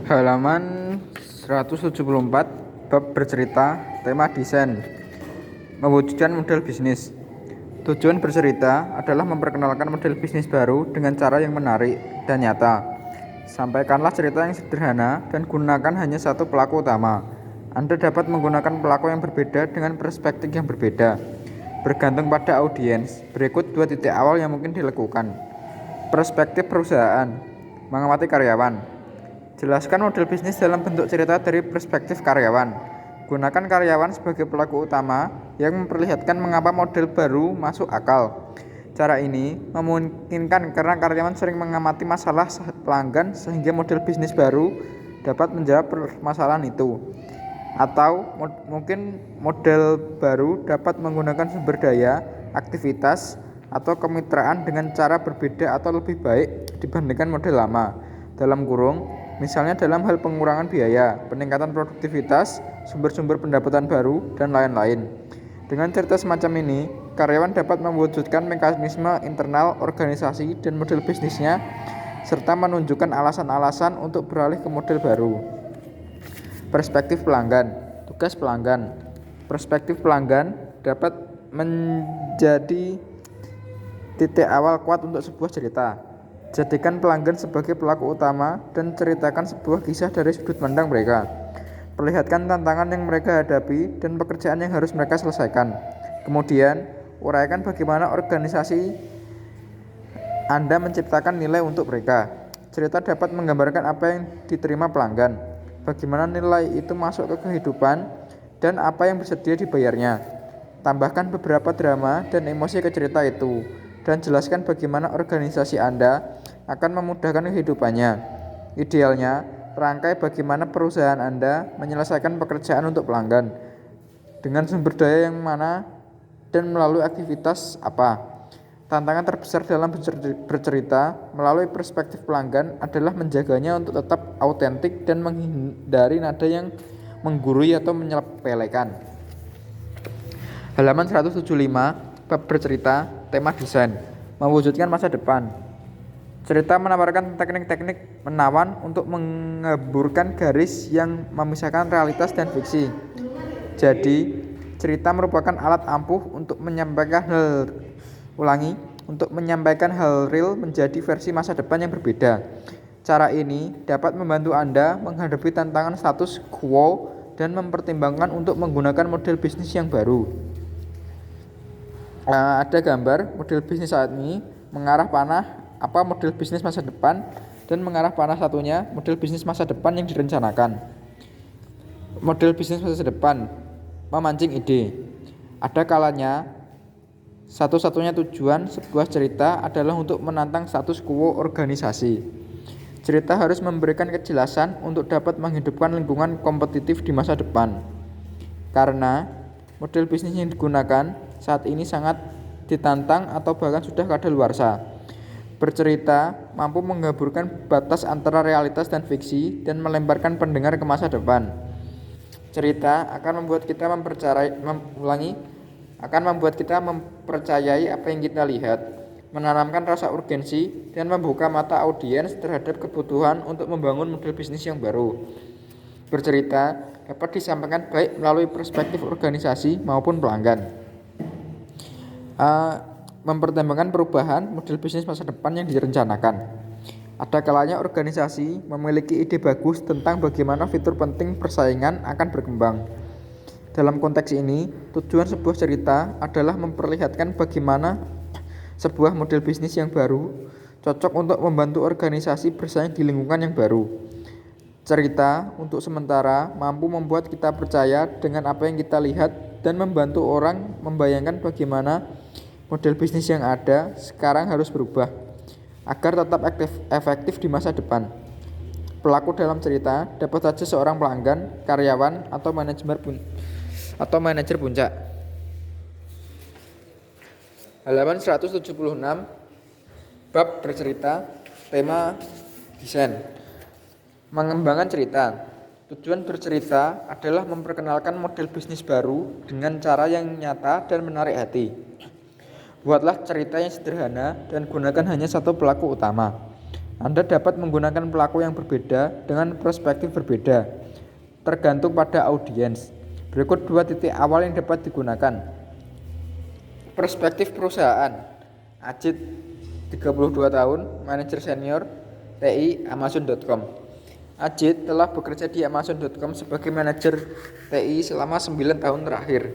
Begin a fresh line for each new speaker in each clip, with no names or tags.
Halaman 174 bab bercerita, tema desain, mewujudkan model bisnis. Tujuan bercerita adalah memperkenalkan model bisnis baru dengan cara yang menarik dan nyata. Sampaikanlah cerita yang sederhana dan gunakan hanya satu pelaku utama. Anda dapat menggunakan pelaku yang berbeda dengan perspektif yang berbeda. Bergantung pada audiens, berikut 2 titik awal yang mungkin dilakukan. Perspektif perusahaan, mengamati karyawan. Jelaskan model bisnis dalam bentuk cerita dari perspektif karyawan. Gunakan karyawan sebagai pelaku utama yang memperlihatkan mengapa model baru masuk akal. Cara ini memungkinkan karena karyawan sering mengamati masalah pelanggan sehingga model bisnis baru dapat menjawab permasalahan itu. Atau mungkin model baru dapat menggunakan sumber daya, aktivitas, atau kemitraan dengan cara berbeda atau lebih baik dibandingkan model lama. Dalam kurung, misalnya dalam hal pengurangan biaya, peningkatan produktivitas, sumber-sumber pendapatan baru, dan lain-lain. Dengan cerita semacam ini, karyawan dapat mewujudkan mekanisme internal organisasi dan model bisnisnya, serta menunjukkan alasan-alasan untuk beralih ke model baru. Perspektif pelanggan. Tugas pelanggan. Perspektif pelanggan dapat menjadi titik awal kuat untuk sebuah cerita. Jadikan pelanggan sebagai pelaku utama dan ceritakan sebuah kisah dari sudut pandang mereka. Perlihatkan tantangan yang mereka hadapi dan pekerjaan yang harus mereka selesaikan. Kemudian, uraikan bagaimana organisasi Anda menciptakan nilai untuk mereka. Cerita dapat menggambarkan apa yang diterima pelanggan, bagaimana nilai itu masuk ke kehidupan, dan apa yang bersedia dibayarnya. Tambahkan beberapa drama dan emosi ke cerita itu, dan jelaskan bagaimana organisasi Anda akan memudahkan kehidupannya. Idealnya, rangkai bagaimana perusahaan Anda menyelesaikan pekerjaan untuk pelanggan, dengan sumber daya yang mana dan melalui aktivitas apa. Tantangan terbesar dalam bercerita melalui perspektif pelanggan adalah menjaganya untuk tetap autentik dan menghindari nada yang menggurui atau menyepelekan. Halaman 175, bab bercerita, tema desain, mewujudkan masa depan. Cerita menawarkan teknik-teknik menawan untuk mengeburkan garis yang memisahkan realitas dan fiksi. Jadi, cerita merupakan alat ampuh untuk menyampaikan hal real menjadi versi masa depan yang berbeda. Cara ini dapat membantu Anda menghadapi tantangan status quo dan mempertimbangkan untuk menggunakan model bisnis yang baru. Ada gambar model bisnis saat ini, mengarah panah model bisnis masa depan, dan mengarah panah satunya model bisnis masa depan yang direncanakan. Model bisnis masa depan memancing ide. Ada kalanya satu-satunya tujuan sebuah cerita adalah untuk menantang status quo organisasi. Cerita harus memberikan kejelasan untuk dapat menghidupkan lingkungan kompetitif di masa depan. Karena model bisnis yang digunakan saat ini sangat ditantang atau bahkan sudah kadaluarsa. Bercerita mampu menggabungkan batas antara realitas dan fiksi dan melemparkan pendengar ke masa depan. Cerita akan membuat kita mempercayai apa yang kita lihat, menanamkan rasa urgensi, dan membuka mata audiens terhadap kebutuhan untuk membangun model bisnis yang baru. Bercerita dapat disampaikan baik melalui perspektif organisasi maupun pelanggan. Mempertimbangkan perubahan model bisnis masa depan yang direncanakan. Ada kalanya organisasi memiliki ide bagus tentang bagaimana fitur penting persaingan akan berkembang. Dalam konteks ini, tujuan sebuah cerita adalah memperlihatkan bagaimana sebuah model bisnis yang baru cocok untuk membantu organisasi bersaing di lingkungan yang baru. Cerita untuk sementara mampu membuat kita percaya dengan apa yang kita lihat dan membantu orang membayangkan bagaimana model bisnis yang ada sekarang harus berubah agar tetap efektif di masa depan. Pelaku dalam cerita dapat saja seorang pelanggan, karyawan, atau manajer puncak. Halaman 176, bab bercerita, tema desain, mengembangkan cerita. Tujuan bercerita adalah memperkenalkan model bisnis baru dengan cara yang nyata dan menarik hati. Buatlah cerita yang sederhana dan gunakan hanya satu pelaku utama. Anda dapat menggunakan pelaku yang berbeda dengan perspektif berbeda, tergantung pada audiens. Berikut 2 titik awal yang dapat digunakan. Perspektif perusahaan. Ajit, 32 tahun, manajer senior TI Amazon.com. Ajit telah bekerja di Amazon.com sebagai manajer TI selama 9 tahun terakhir.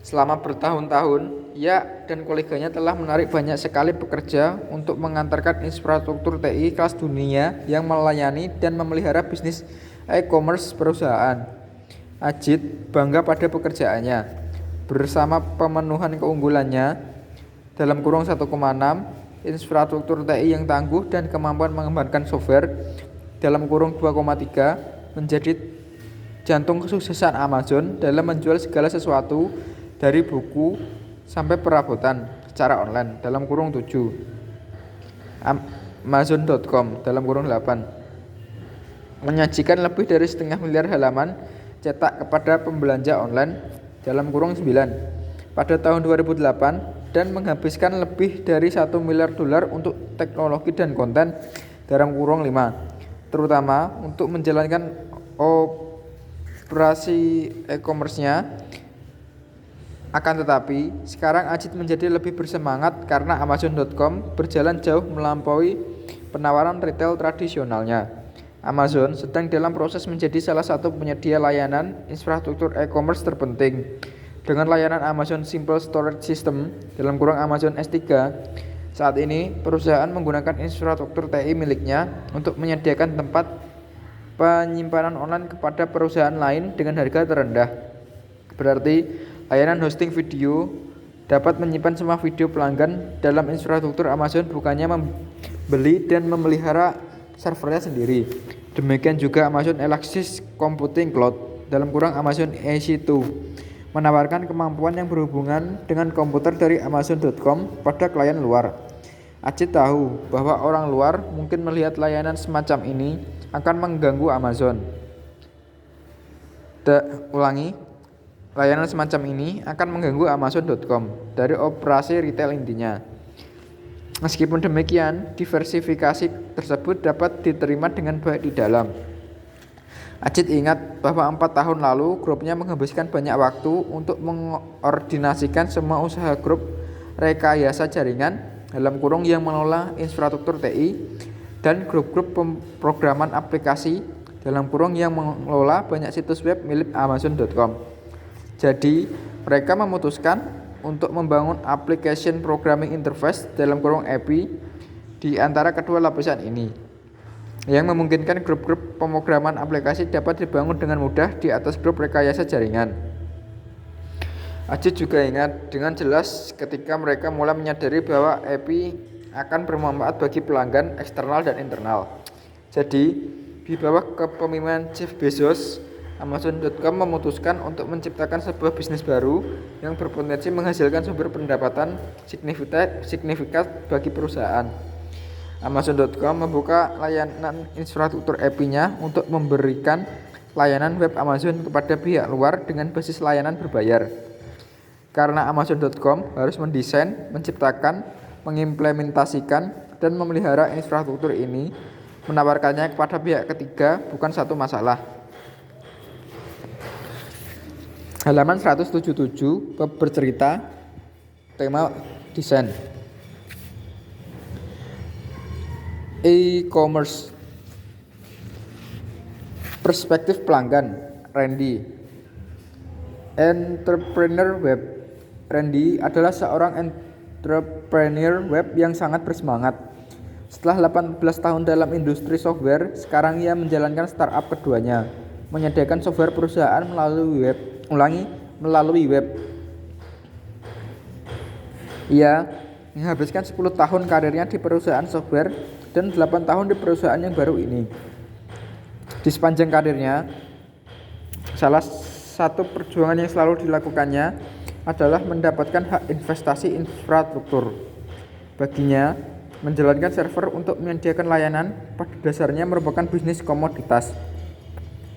Selama bertahun-tahun, ia dan koleganya telah menarik banyak sekali pekerja untuk mengantarkan infrastruktur TI kelas dunia yang melayani dan memelihara bisnis e-commerce perusahaan. Ajit bangga pada pekerjaannya. Bersama pemenuhan keunggulannya dalam kurung 1,6, infrastruktur TI yang tangguh dan kemampuan mengembangkan software dalam kurung 2,3 menjadi jantung kesuksesan Amazon dalam menjual segala sesuatu dari buku sampai perabotan secara online dalam kurung 7. Amazon.com dalam kurung 8 menyajikan lebih dari 0,5 miliar halaman cetak kepada pembelanja online dalam kurung 9 pada tahun 2008 dan menghabiskan lebih dari $1 miliar untuk teknologi dan konten dalam kurung 5, terutama untuk menjalankan operasi e-commerce-nya. Akan tetapi, sekarang Ajit menjadi lebih bersemangat karena Amazon.com berjalan jauh melampaui penawaran retail tradisionalnya. Amazon sedang dalam proses menjadi salah satu penyedia layanan infrastruktur e-commerce terpenting. Dengan layanan Amazon Simple Storage System dalam kurung Amazon S3, saat ini perusahaan menggunakan infrastruktur TI miliknya untuk menyediakan tempat penyimpanan online kepada perusahaan lain dengan harga terendah. Berarti layanan hosting video dapat menyimpan semua video pelanggan dalam infrastruktur Amazon, bukannya membeli dan memelihara servernya sendiri. Demikian juga Amazon Elastic Computing Cloud dalam kurang Amazon EC2 menawarkan kemampuan yang berhubungan dengan komputer dari Amazon.com pada klien luar. Ajit tahu bahwa orang luar mungkin melihat layanan semacam ini akan mengganggu Amazon. Layanan semacam ini akan mengganggu Amazon.com dari operasi retail intinya. Meskipun demikian, diversifikasi tersebut dapat diterima dengan baik di dalam. Ajit ingat bahwa 4 tahun lalu grupnya menghabiskan banyak waktu untuk mengordinasikan semua usaha grup rekayasa jaringan dalam kurung yang mengelola infrastruktur TI dan grup-grup pemrograman aplikasi dalam kurung yang mengelola banyak situs web milik Amazon.com. Jadi, mereka memutuskan untuk membangun application programming interface dalam kurung API di antara kedua lapisan ini, yang memungkinkan grup-grup pemrograman aplikasi dapat dibangun dengan mudah di atas grup rekayasa jaringan. Ajit juga ingat dengan jelas ketika mereka mulai menyadari bahwa API akan bermanfaat bagi pelanggan eksternal dan internal. Jadi, di bawah kepemimpinan Jeff Bezos, Amazon.com memutuskan untuk menciptakan sebuah bisnis baru yang berpotensi menghasilkan sumber pendapatan signifikan bagi perusahaan. Amazon.com membuka layanan infrastruktur API-nya untuk memberikan layanan web Amazon kepada pihak luar dengan basis layanan berbayar. Karena Amazon.com harus mendesain, menciptakan, mengimplementasikan, dan memelihara infrastruktur ini, menawarkannya kepada pihak ketiga bukan satu masalah. Halaman 177 bercerita tema desain. E-commerce. Perspektif pelanggan. Randy. Entrepreneur web. Randy adalah seorang entrepreneur web yang sangat bersemangat. Setelah 18 tahun dalam industri software, sekarang ia menjalankan startup keduanya, menyediakan software perusahaan melalui web. Ia menghabiskan 10 tahun karirnya di perusahaan software dan 8 tahun di perusahaan yang baru ini. Di sepanjang karirnya, salah satu perjuangan yang selalu dilakukannya adalah mendapatkan hak investasi infrastruktur. Baginya, menjalankan server untuk menyediakan layanan pada dasarnya merupakan bisnis komoditas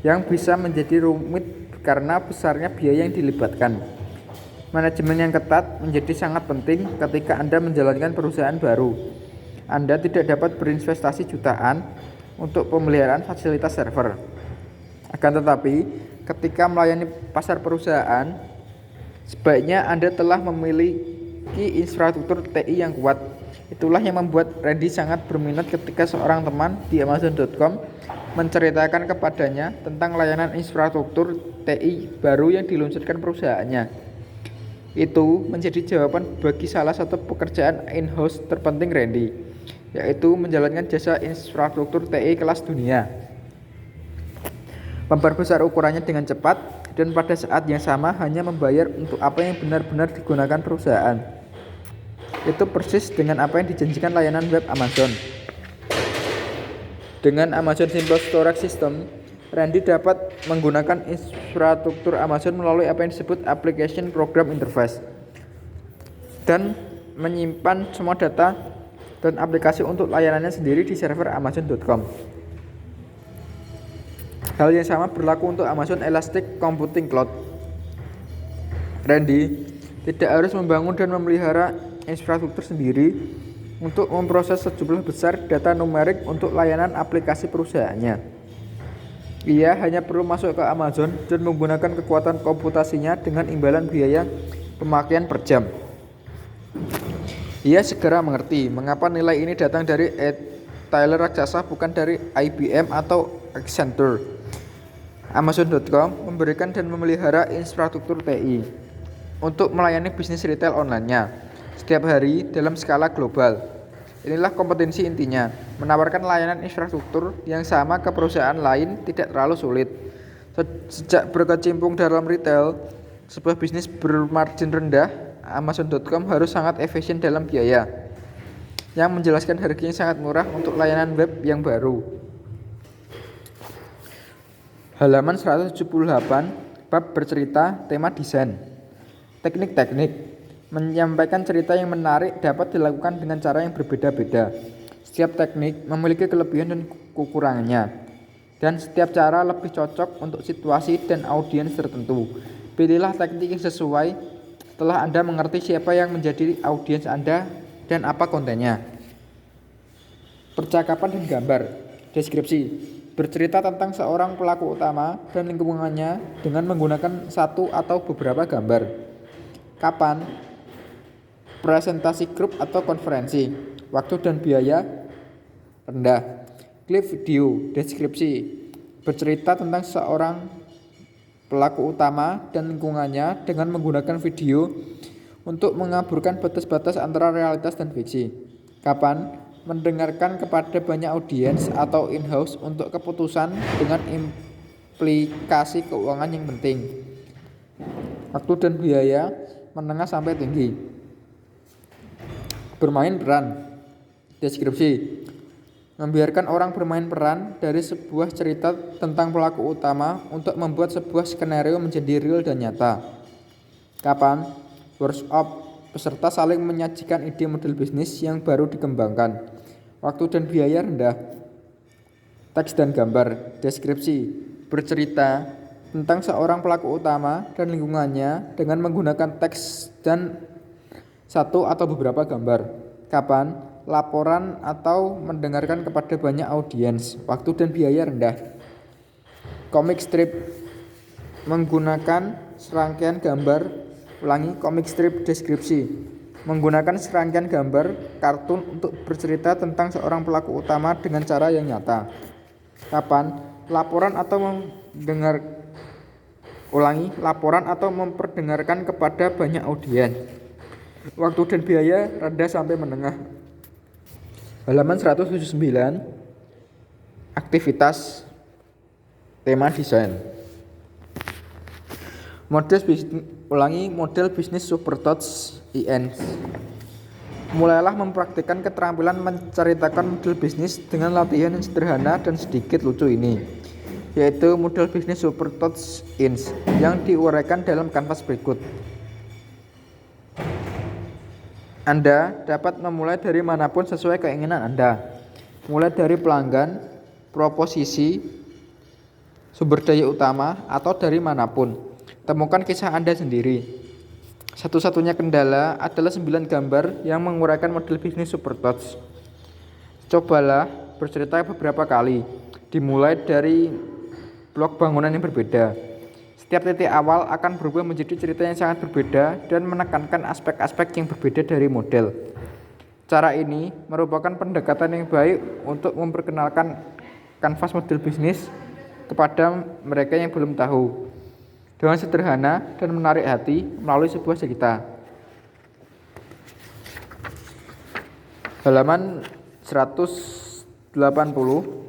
yang bisa menjadi rumit karena besarnya biaya yang dilibatkan. Manajemen yang ketat menjadi sangat penting ketika Anda menjalankan perusahaan baru. Anda tidak dapat berinvestasi jutaan untuk pemeliharaan fasilitas server. Akan tetapi, ketika melayani pasar perusahaan, sebaiknya Anda telah memiliki infrastruktur TI yang kuat. Itulah yang membuat Randy sangat berminat ketika seorang teman di Amazon.com menceritakan kepadanya tentang layanan infrastruktur TI baru yang diluncurkan perusahaannya. Itu menjadi jawaban bagi salah satu pekerjaan in-house terpenting Randy, yaitu menjalankan jasa infrastruktur TI kelas dunia. Memperbesar ukurannya dengan cepat dan pada saat yang sama hanya membayar untuk apa yang benar-benar digunakan perusahaan. Itu persis dengan apa yang dijanjikan layanan web Amazon. Dengan Amazon Simple Storage System, Randy dapat menggunakan infrastruktur Amazon melalui apa yang disebut Application Program Interface dan menyimpan semua data dan aplikasi untuk layanannya sendiri di server Amazon.com. Hal yang sama berlaku untuk Amazon Elastic Computing Cloud. Randy tidak harus membangun dan memelihara infrastruktur sendiri untuk memproses sejumlah besar data numerik untuk layanan aplikasi perusahaannya. Ia hanya perlu masuk ke Amazon dan menggunakan kekuatan komputasinya dengan imbalan biaya pemakaian per jam. Ia segera mengerti mengapa nilai ini datang dari Tyler raksasa bukan dari IBM atau Accenture. Amazon.com memberikan dan memelihara infrastruktur TI untuk melayani bisnis retail online-nya setiap hari dalam skala global. Inilah kompetensi intinya, menawarkan layanan infrastruktur yang sama ke perusahaan lain tidak terlalu sulit. Sejak berkecimpung dalam retail, sebuah bisnis bermargin rendah, Amazon.com harus sangat efisien dalam biaya, yang menjelaskan harganya sangat murah untuk layanan web yang baru. Halaman 178, bab bercerita, tema desain. Teknik-teknik. Menyampaikan cerita yang menarik dapat dilakukan dengan cara yang berbeda-beda. Setiap teknik memiliki kelebihan dan kekurangannya, dan setiap cara lebih cocok untuk situasi dan audiens tertentu. Pilihlah teknik yang sesuai setelah Anda mengerti siapa yang menjadi audiens Anda dan apa kontennya. Percakapan dan gambar. Deskripsi. Bercerita tentang seorang pelaku utama dan lingkungannya dengan menggunakan satu atau beberapa gambar. Kapan? Presentasi grup atau konferensi. Waktu dan biaya rendah. Klip video. Deskripsi. Bercerita tentang seorang pelaku utama dan lingkungannya dengan menggunakan video untuk mengaburkan batas-batas antara realitas dan fiksi. Kapan? Mendengarkan kepada banyak audiens atau in-house untuk keputusan dengan implikasi keuangan yang penting. Waktu dan biaya menengah sampai tinggi. Bermain peran. Deskripsi. Membiarkan orang bermain peran dari sebuah cerita tentang pelaku utama untuk membuat sebuah skenario menjadi real dan nyata. Kapan? Workshop. Peserta saling menyajikan ide model bisnis yang baru dikembangkan. Waktu dan biaya rendah. Teks dan gambar. Deskripsi. Bercerita tentang seorang pelaku utama dan lingkungannya dengan menggunakan teks dan satu atau beberapa gambar. Kapan? Laporan atau mendengarkan kepada banyak audiens. Waktu dan biaya rendah. Comic strip. Menggunakan serangkaian gambar. Ulangi, comic strip. Deskripsi. Menggunakan serangkaian gambar kartun untuk bercerita tentang seorang pelaku utama dengan cara yang nyata. Kapan? Laporan atau laporan atau memperdengarkan kepada banyak audiens. Waktu dan biaya rendah sampai menengah. Halaman 179. Aktivitas, tema desain. Model bisnis Supertouch IN. Mulailah mempraktikkan keterampilan menceritakan model bisnis dengan latihan yang sederhana dan sedikit lucu ini, yaitu model bisnis Supertouch IN yang diuraikan dalam kanvas berikut. Anda dapat memulai dari manapun sesuai keinginan Anda, mulai dari pelanggan, proposisi, sumber daya utama, atau dari manapun. Temukan kisah Anda sendiri. Satu-satunya kendala adalah 9 gambar yang menguraikan model bisnis Supertouch. Cobalah bercerita beberapa kali, dimulai dari blok bangunan yang berbeda. Setiap titik awal akan berubah menjadi cerita yang sangat berbeda dan menekankan aspek-aspek yang berbeda dari model. Cara ini merupakan pendekatan yang baik untuk memperkenalkan kanvas model bisnis kepada mereka yang belum tahu, dengan sederhana dan menarik hati melalui sebuah cerita. Halaman 180.